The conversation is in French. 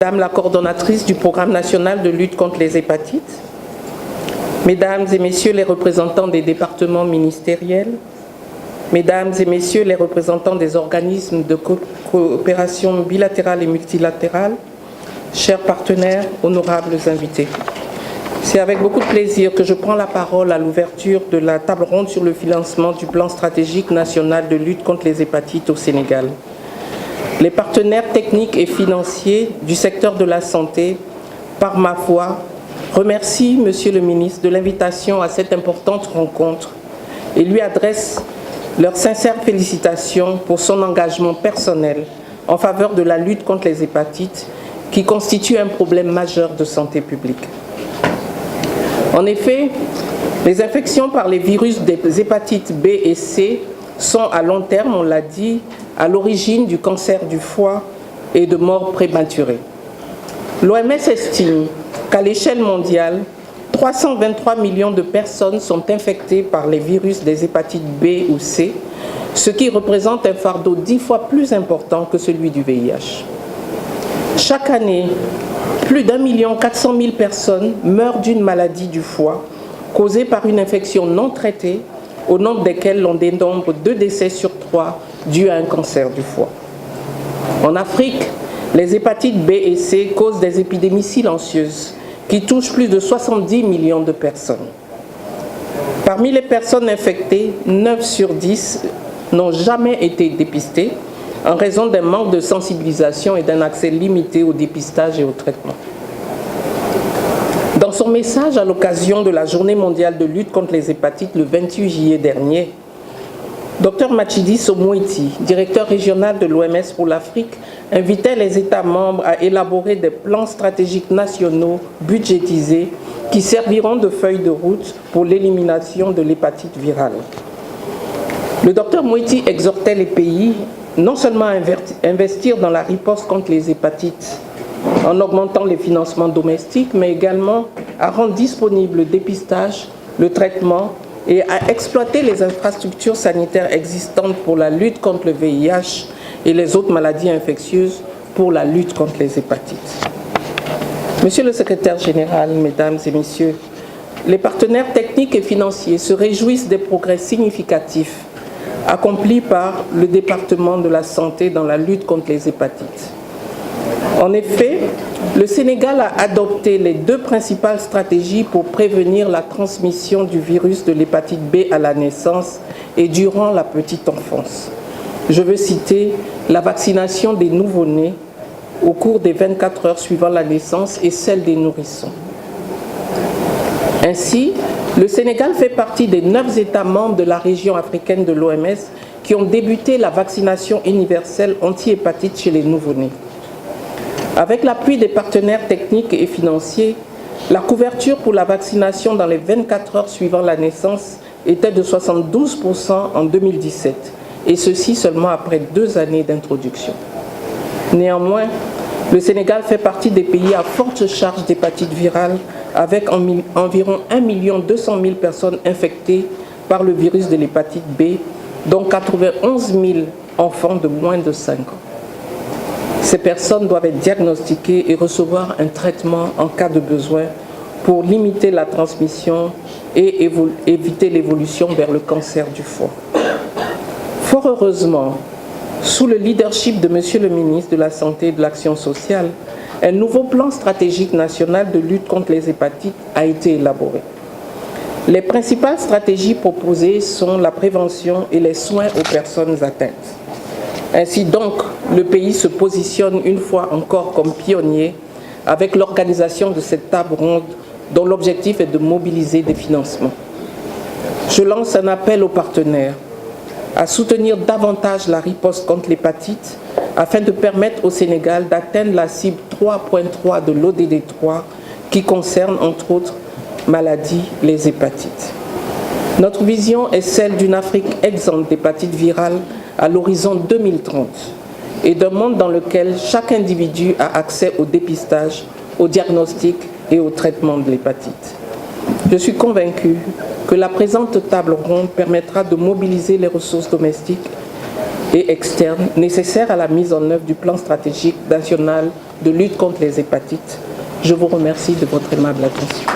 Madame la coordonnatrice du programme national de lutte contre les hépatites, Mesdames et Messieurs les représentants des départements ministériels, Mesdames et Messieurs les représentants des organismes de coopération bilatérale et multilatérale, chers partenaires, honorables invités. C'est avec beaucoup de plaisir que je prends la parole à l'ouverture de la table ronde sur le financement du plan stratégique national de lutte contre les hépatites au Sénégal. Les partenaires techniques et financiers du secteur de la santé, par ma voix, remercient Monsieur le ministre de l'invitation à cette importante rencontre et lui adressent leurs sincères félicitations pour son engagement personnel en faveur de la lutte contre les hépatites qui constitue un problème majeur de santé publique. En effet, les infections par les virus des hépatites B et C sont à long terme, on l'a dit, à l'origine du cancer du foie et de morts prématurées. L'OMS estime qu'à l'échelle mondiale, 323 millions de personnes sont infectées par les virus des hépatites B ou C, ce qui représente un fardeau 10 fois plus important que celui du VIH. Chaque année, plus d'1,4 million de personnes meurent d'une maladie du foie causée par une infection non traitée, au nombre desquelles l'on dénombre 2 décès sur 3 dus à un cancer du foie. En Afrique, les hépatites B et C causent des épidémies silencieuses qui touchent plus de 70 millions de personnes. Parmi les personnes infectées, 9 sur 10 n'ont jamais été dépistées en raison d'un manque de sensibilisation et d'un accès limité au dépistage et au traitement. Dans son message à l'occasion de la Journée mondiale de lutte contre les hépatites le 28 juillet dernier, Dr Matshidiso Moeti, directeur régional de l'OMS pour l'Afrique, invitait les États membres à élaborer des plans stratégiques nationaux budgétisés qui serviront de feuille de route pour l'élimination de l'hépatite virale. Le Dr Moeti exhortait les pays non seulement à investir dans la riposte contre les hépatites en augmentant les financements domestiques, mais également à rendre disponible le dépistage, le traitement et à exploiter les infrastructures sanitaires existantes pour la lutte contre le VIH et les autres maladies infectieuses pour la lutte contre les hépatites. Monsieur le secrétaire général, Mesdames et Messieurs, les partenaires techniques et financiers se réjouissent des progrès significatifs accomplis par le département de la santé dans la lutte contre les hépatites. En effet, le Sénégal a adopté les 2 principales stratégies pour prévenir la transmission du virus de l'hépatite B à la naissance et durant la petite enfance. Je veux citer la vaccination des nouveau-nés au cours des 24 heures suivant la naissance et celle des nourrissons. Ainsi, le Sénégal fait partie des 9 États membres de la région africaine de l'OMS qui ont débuté la vaccination universelle anti-hépatite chez les nouveau-nés. Avec l'appui des partenaires techniques et financiers, la couverture pour la vaccination dans les 24 heures suivant la naissance était de 72% en 2017, et ceci seulement après 2 années d'introduction. Néanmoins, le Sénégal fait partie des pays à forte charge d'hépatite virale, avec environ 1,2 million de personnes infectées par le virus de l'hépatite B, dont 91 000 enfants de moins de 5 ans. Ces personnes doivent être diagnostiquées et recevoir un traitement en cas de besoin pour limiter la transmission et éviter l'évolution vers le cancer du foie. Fort heureusement, sous le leadership de Monsieur le ministre de la Santé et de l'Action sociale, un nouveau plan stratégique national de lutte contre les hépatites a été élaboré. Les principales stratégies proposées sont la prévention et les soins aux personnes atteintes. Ainsi donc, le pays se positionne une fois encore comme pionnier avec l'organisation de cette table ronde dont l'objectif est de mobiliser des financements. Je lance un appel aux partenaires à soutenir davantage la riposte contre l'hépatite afin de permettre au Sénégal d'atteindre la cible 3.3 de l'ODD 3 qui concerne entre autres maladies les hépatites. Notre vision est celle d'une Afrique exempte d'hépatite virale à l'horizon 2030 et d'un monde dans lequel chaque individu a accès au dépistage, au diagnostic et au traitement de l'hépatite. Je suis convaincu que la présente table ronde permettra de mobiliser les ressources domestiques et externes nécessaires à la mise en œuvre du plan stratégique national de lutte contre les hépatites. Je vous remercie de votre aimable attention.